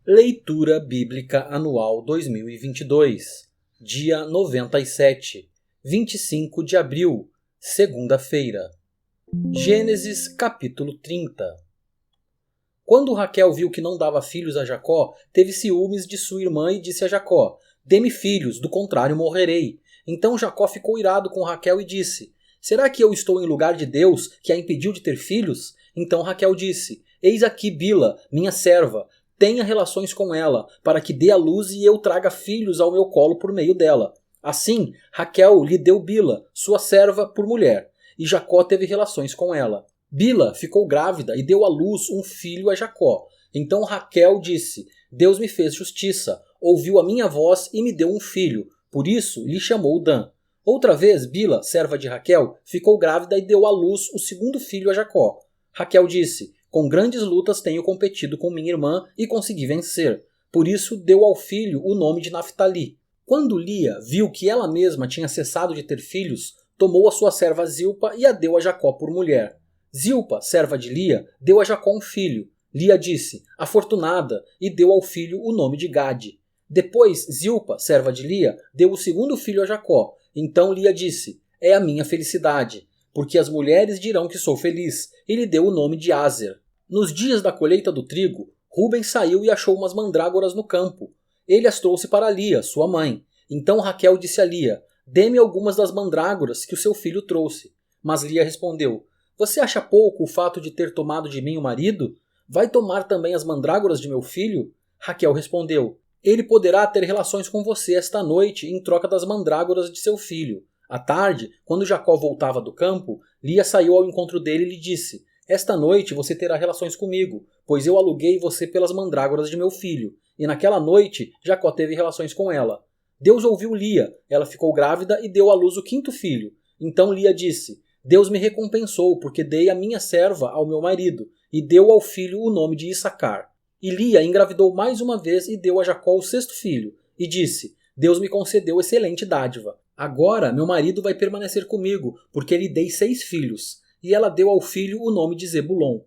Leitura Bíblica Anual 2022, dia 97, 25 de abril, segunda-feira. Gênesis capítulo 30. Quando Raquel viu que não dava filhos a Jacó, teve ciúmes de sua irmã e disse a Jacó: "Dê-me filhos, do contrário morrerei." Então Jacó ficou irado com Raquel e disse: "Será que eu estou em lugar de Deus, que a impediu de ter filhos?" Então Raquel disse: "Eis aqui Bila, minha serva. Tenha relações com ela, para que dê à luz e eu traga filhos ao meu colo por meio dela." Assim, Raquel lhe deu Bila, sua serva, por mulher, e Jacó teve relações com ela. Bila ficou grávida e deu à luz um filho a Jacó. Então Raquel disse: "Deus me fez justiça, ouviu a minha voz e me deu um filho." Por isso lhe chamou Dan. Outra vez, Bila, serva de Raquel, ficou grávida e deu à luz o segundo filho a Jacó. Raquel disse: "Com grandes lutas tenho competido com minha irmã e consegui vencer." Por isso deu ao filho o nome de Naftali. Quando Lia viu que ela mesma tinha cessado de ter filhos, tomou a sua serva Zilpa e a deu a Jacó por mulher. Zilpa, serva de Lia, deu a Jacó um filho. Lia disse: "Afortunada", e deu ao filho o nome de Gade. Depois, Zilpa, serva de Lia, deu o segundo filho a Jacó. Então Lia disse: "É a minha felicidade, porque as mulheres dirão que sou feliz", e lhe deu o nome de Aser. Nos dias da colheita do trigo, Rúben saiu e achou umas mandrágoras no campo. Ele as trouxe para Lia, sua mãe. Então Raquel disse a Lia: "Dê-me algumas das mandrágoras que o seu filho trouxe." Mas Lia respondeu: "Você acha pouco o fato de ter tomado de mim o marido? Vai tomar também as mandrágoras de meu filho?" Raquel respondeu: "Ele poderá ter relações com você esta noite em troca das mandrágoras de seu filho." À tarde, quando Jacó voltava do campo, Lia saiu ao encontro dele e lhe disse: "Esta noite você terá relações comigo, pois eu aluguei você pelas mandrágoras de meu filho." E naquela noite, Jacó teve relações com ela. Deus ouviu Lia, ela ficou grávida e deu à luz o quinto filho. Então Lia disse: "Deus me recompensou, porque dei a minha serva ao meu marido", e deu ao filho o nome de Issacar. E Lia engravidou mais uma vez e deu a Jacó o sexto filho, e disse: "Deus me concedeu excelente dádiva. Agora meu marido vai permanecer comigo, porque lhe dei 6 filhos." E ela deu ao filho o nome de Zebulon.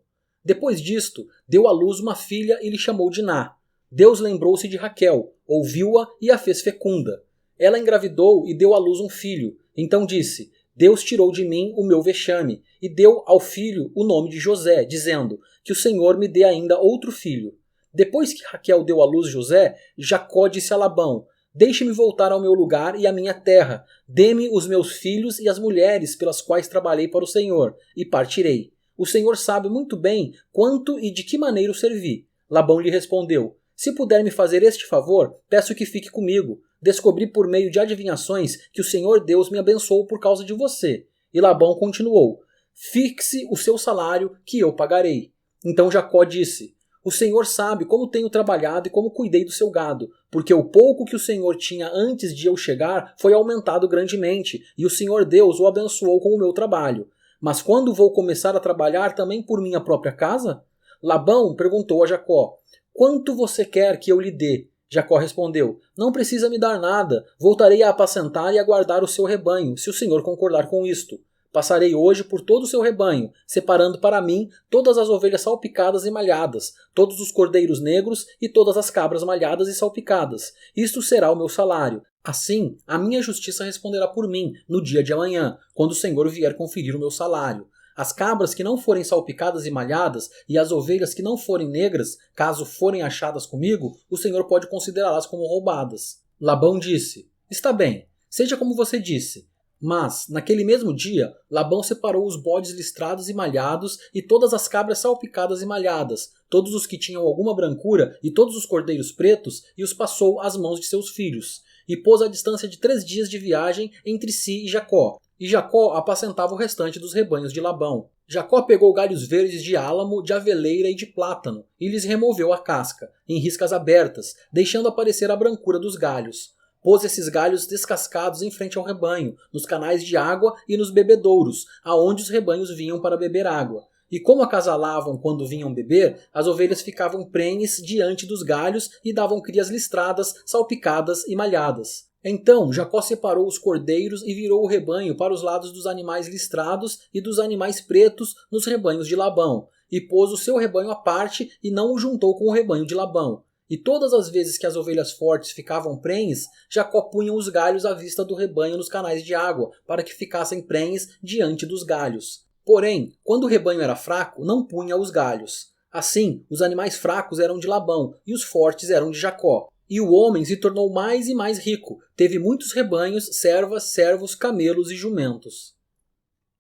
Depois disto, deu à luz uma filha e lhe chamou Diná. Deus lembrou-se de Raquel, ouviu-a e a fez fecunda. Ela engravidou e deu à luz um filho. Então disse: "Deus tirou de mim o meu vexame", e deu ao filho o nome de José, dizendo: "Que o Senhor me dê ainda outro filho." Depois que Raquel deu à luz José, Jacó disse a Labão: "Deixe-me voltar ao meu lugar e à minha terra. Dê-me os meus filhos e as mulheres pelas quais trabalhei para o Senhor, e partirei. O Senhor sabe muito bem quanto e de que maneira o servi." Labão lhe respondeu: "Se puder me fazer este favor, peço que fique comigo. Descobri por meio de adivinhações que o Senhor Deus me abençoou por causa de você." E Labão continuou: "Fixe o seu salário, que eu pagarei." Então Jacó disse: "O Senhor sabe como tenho trabalhado e como cuidei do seu gado, porque o pouco que o Senhor tinha antes de eu chegar foi aumentado grandemente, e o Senhor Deus o abençoou com o meu trabalho. Mas quando vou começar a trabalhar também por minha própria casa?" Labão perguntou a Jacó: "Quanto você quer que eu lhe dê?" Jacó respondeu: "Não precisa me dar nada, voltarei a apacentar e a guardar o seu rebanho, se o Senhor concordar com isto. Passarei hoje por todo o seu rebanho, separando para mim todas as ovelhas salpicadas e malhadas, todos os cordeiros negros e todas as cabras malhadas e salpicadas. Isto será o meu salário. Assim, a minha justiça responderá por mim no dia de amanhã, quando o Senhor vier conferir o meu salário. As cabras que não forem salpicadas e malhadas, e as ovelhas que não forem negras, caso forem achadas comigo, o Senhor pode considerá-las como roubadas." Labão disse: "Está bem, seja como você disse." Mas, naquele mesmo dia, Labão separou os bodes listrados e malhados e todas as cabras salpicadas e malhadas, todos os que tinham alguma brancura e todos os cordeiros pretos, e os passou às mãos de seus filhos. E pôs a distância de 3 dias de viagem entre si e Jacó. E Jacó apacentava o restante dos rebanhos de Labão. Jacó pegou galhos verdes de álamo, de aveleira e de plátano, e lhes removeu a casca, em riscas abertas, deixando aparecer a brancura dos galhos. Pôs esses galhos descascados em frente ao rebanho, nos canais de água e nos bebedouros, aonde os rebanhos vinham para beber água. E como acasalavam quando vinham beber, as ovelhas ficavam prenhes diante dos galhos e davam crias listradas, salpicadas e malhadas. Então Jacó separou os cordeiros e virou o rebanho para os lados dos animais listrados e dos animais pretos nos rebanhos de Labão, e pôs o seu rebanho à parte e não o juntou com o rebanho de Labão. E todas as vezes que as ovelhas fortes ficavam prenhes, Jacó punha os galhos à vista do rebanho nos canais de água, para que ficassem prenhes diante dos galhos. Porém, quando o rebanho era fraco, não punha os galhos. Assim, os animais fracos eram de Labão e os fortes eram de Jacó. E o homem se tornou mais e mais rico, teve muitos rebanhos, servas, servos, camelos e jumentos.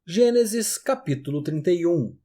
Gênesis capítulo 31.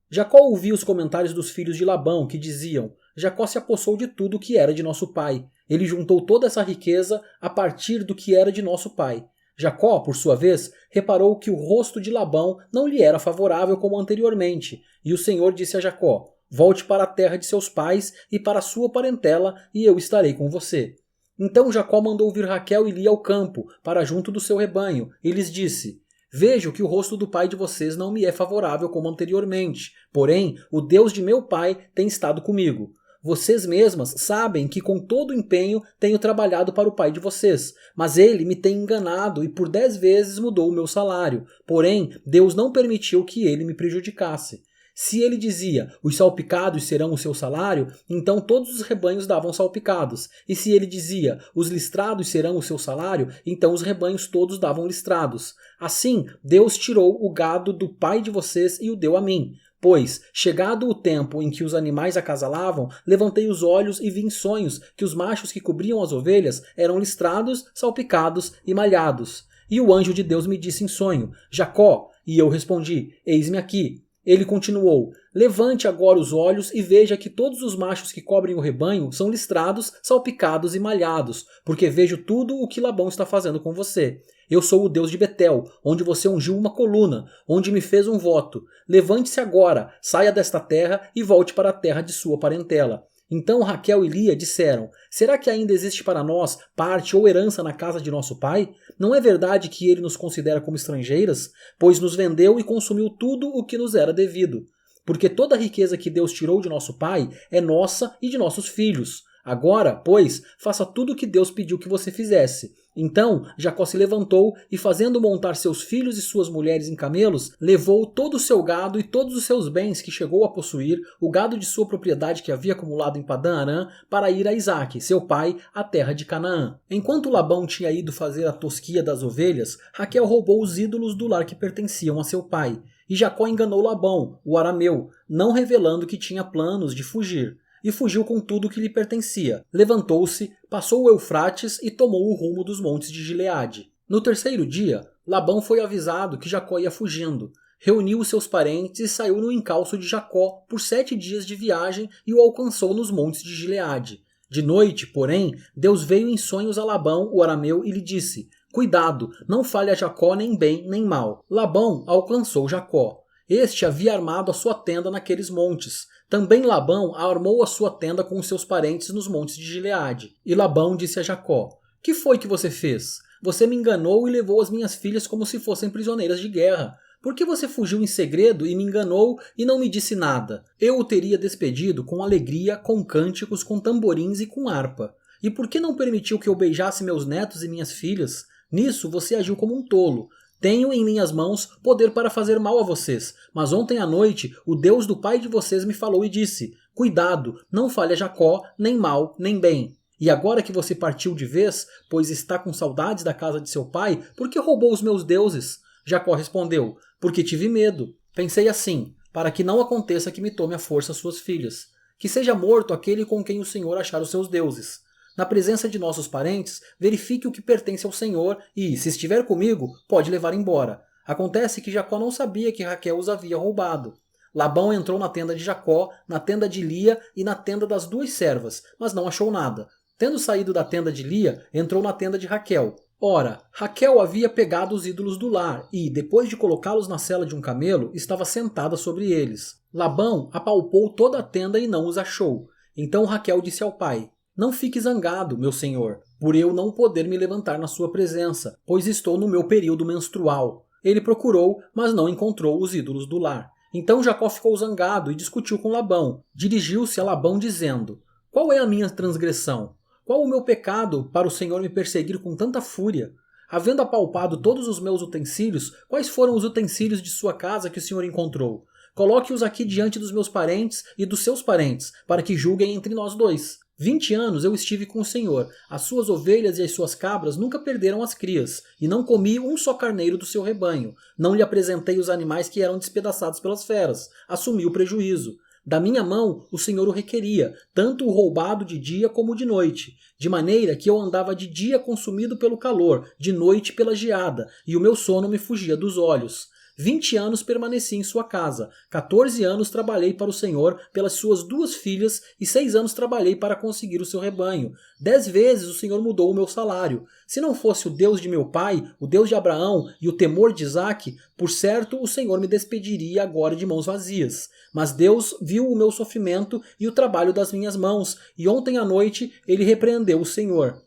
Jacó ouvia os comentários dos filhos de Labão, que diziam: Jacó se apossou de tudo que era de nosso pai. Ele juntou toda essa riqueza a partir do que era de nosso pai. Jacó, por sua vez, reparou que o rosto de Labão não lhe era favorável como anteriormente, e o Senhor disse a Jacó: Volte para a terra de seus pais e para a sua parentela, e eu estarei com você. Então Jacó mandou vir Raquel e Lia ao campo, para junto do seu rebanho, e lhes disse: Vejo que o rosto do pai de vocês não me é favorável como anteriormente, porém o Deus de meu pai tem estado comigo. Vocês mesmas sabem que com todo empenho tenho trabalhado para o pai de vocês, mas ele me tem enganado e por 10 vezes mudou o meu salário. Porém, Deus não permitiu que ele me prejudicasse. Se ele dizia, os salpicados serão o seu salário, então todos os rebanhos davam salpicados. E se ele dizia, os listrados serão o seu salário, então os rebanhos todos davam listrados. Assim, Deus tirou o gado do pai de vocês e o deu a mim. Pois, chegado o tempo em que os animais acasalavam, levantei os olhos e vi em sonhos que os machos que cobriam as ovelhas eram listrados, salpicados e malhados. E o anjo de Deus me disse em sonho, Jacó, e eu respondi, eis-me aqui. Ele continuou, levante agora os olhos e veja que todos os machos que cobrem o rebanho são listrados, salpicados e malhados, porque vejo tudo o que Labão está fazendo com você. Eu sou o Deus de Betel, onde você ungiu uma coluna, onde me fez um voto. Levante-se agora, saia desta terra e volte para a terra de sua parentela. Então Raquel e Lia disseram, será que ainda existe para nós parte ou herança na casa de nosso pai? Não é verdade que ele nos considera como estrangeiras? Pois nos vendeu e consumiu tudo o que nos era devido. Porque toda a riqueza que Deus tirou de nosso pai é nossa e de nossos filhos. Agora, pois, faça tudo o que Deus pediu que você fizesse. Então Jacó se levantou e, fazendo montar seus filhos e suas mulheres em camelos, levou todo o seu gado e todos os seus bens que chegou a possuir, o gado de sua propriedade que havia acumulado em Padã-Arã, para ir a Isaque, seu pai, à terra de Canaã. Enquanto Labão tinha ido fazer a tosquia das ovelhas, Raquel roubou os ídolos do lar que pertenciam a seu pai. E Jacó enganou Labão, o arameu, não revelando que tinha planos de fugir. E fugiu com tudo o que lhe pertencia. Levantou-se, passou o Eufrates e tomou o rumo dos montes de Gileade. No terceiro dia, Labão foi avisado que Jacó ia fugindo. Reuniu os seus parentes e saiu no encalço de Jacó por 7 dias de viagem e o alcançou nos montes de Gileade. De noite, porém, Deus veio em sonhos a Labão, o arameu, e lhe disse, cuidado, não fale a Jacó nem bem nem mal. Labão alcançou Jacó. Este havia armado a sua tenda naqueles montes. Também Labão armou a sua tenda com os seus parentes nos montes de Gileade. E Labão disse a Jacó, que foi que você fez? Você me enganou e levou as minhas filhas como se fossem prisioneiras de guerra. Por que você fugiu em segredo e me enganou e não me disse nada? Eu o teria despedido com alegria, com cânticos, com tamborins e com harpa. E por que não permitiu que eu beijasse meus netos e minhas filhas? Nisso você agiu como um tolo. Tenho em minhas mãos poder para fazer mal a vocês, mas ontem à noite o Deus do pai de vocês me falou e disse, cuidado, não fale a Jacó, nem mal, nem bem. E agora que você partiu de vez, pois está com saudades da casa de seu pai, por que roubou os meus deuses? Jacó respondeu, porque tive medo. Pensei assim, para que não aconteça que me tome à força suas filhas. Que seja morto aquele com quem o Senhor achar os seus deuses. Na presença de nossos parentes, verifique o que pertence ao Senhor e, se estiver comigo, pode levar embora. Acontece que Jacó não sabia que Raquel os havia roubado. Labão entrou na tenda de Jacó, na tenda de Lia e na tenda das 2 servas, mas não achou nada. Tendo saído da tenda de Lia, entrou na tenda de Raquel. Ora, Raquel havia pegado os ídolos do lar e, depois de colocá-los na sela de um camelo, estava sentada sobre eles. Labão apalpou toda a tenda e não os achou. Então Raquel disse ao pai, não fique zangado, meu senhor, por eu não poder me levantar na sua presença, pois estou no meu período menstrual. Ele procurou, mas não encontrou os ídolos do lar. Então Jacó ficou zangado e discutiu com Labão. Dirigiu-se a Labão dizendo, qual é a minha transgressão? Qual o meu pecado para o Senhor me perseguir com tanta fúria? Havendo apalpado todos os meus utensílios, quais foram os utensílios de sua casa que o Senhor encontrou? Coloque-os aqui diante dos meus parentes e dos seus parentes, para que julguem entre nós 2. 20 anos eu estive com o Senhor, as suas ovelhas e as suas cabras nunca perderam as crias, e não comi um só carneiro do seu rebanho, não lhe apresentei os animais que eram despedaçados pelas feras, assumi o prejuízo. Da minha mão o Senhor o requeria, tanto o roubado de dia como de noite, de maneira que eu andava de dia consumido pelo calor, de noite pela geada, e o meu sono me fugia dos olhos. 20 anos permaneci em sua casa, 14 anos trabalhei para o Senhor pelas suas 2 filhas e 6 anos trabalhei para conseguir o seu rebanho. 10 vezes o Senhor mudou o meu salário. Se não fosse o Deus de meu pai, o Deus de Abraão e o temor de Isaque, por certo o Senhor me despediria agora de mãos vazias. Mas Deus viu o meu sofrimento e o trabalho das minhas mãos, e ontem à noite ele repreendeu o Senhor.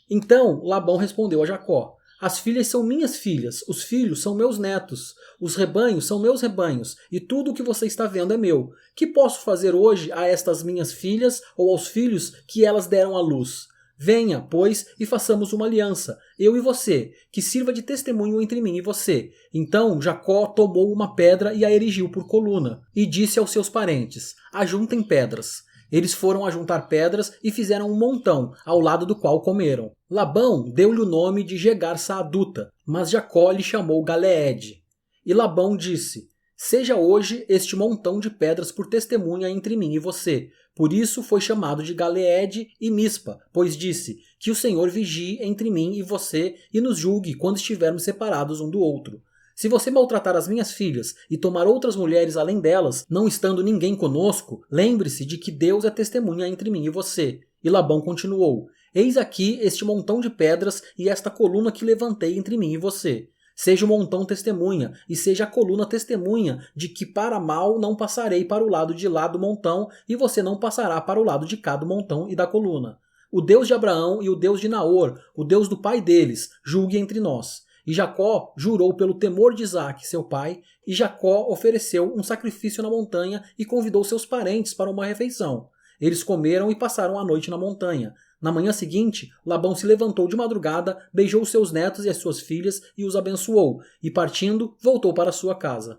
Então Labão respondeu a Jacó: as filhas são minhas filhas, os filhos são meus netos, os rebanhos são meus rebanhos, e tudo o que você está vendo é meu. Que posso fazer hoje a estas minhas filhas ou aos filhos que elas deram à luz? Venha, pois, e façamos uma aliança, eu e você, que sirva de testemunho entre mim e você. Então Jacó tomou uma pedra e a erigiu por coluna, e disse aos seus parentes: ajuntem pedras. Eles foram ajuntar pedras e fizeram um montão, ao lado do qual comeram. Labão deu-lhe o nome de Jegar-Saaduta, mas Jacó lhe chamou Galeede. E Labão disse: seja hoje este montão de pedras por testemunha entre mim e você. Por isso foi chamado de Galeede e Mispa, pois disse: que o Senhor vigie entre mim e você e nos julgue quando estivermos separados um do outro. Se você maltratar as minhas filhas e tomar outras mulheres além delas, não estando ninguém conosco, lembre-se de que Deus é testemunha entre mim e você. E Labão continuou: eis aqui este montão de pedras e esta coluna que levantei entre mim e você. Seja o montão testemunha, e seja a coluna testemunha de que para mal não passarei para o lado de lá do montão, e você não passará para o lado de cá do montão e da coluna. O Deus de Abraão e o Deus de Naor, o Deus do pai deles, julgue entre nós. E Jacó jurou pelo temor de Isaque, seu pai, e Jacó ofereceu um sacrifício na montanha e convidou seus parentes para uma refeição. Eles comeram e passaram a noite na montanha. Na manhã seguinte, Labão se levantou de madrugada, beijou seus netos e as suas filhas e os abençoou, e partindo, voltou para sua casa.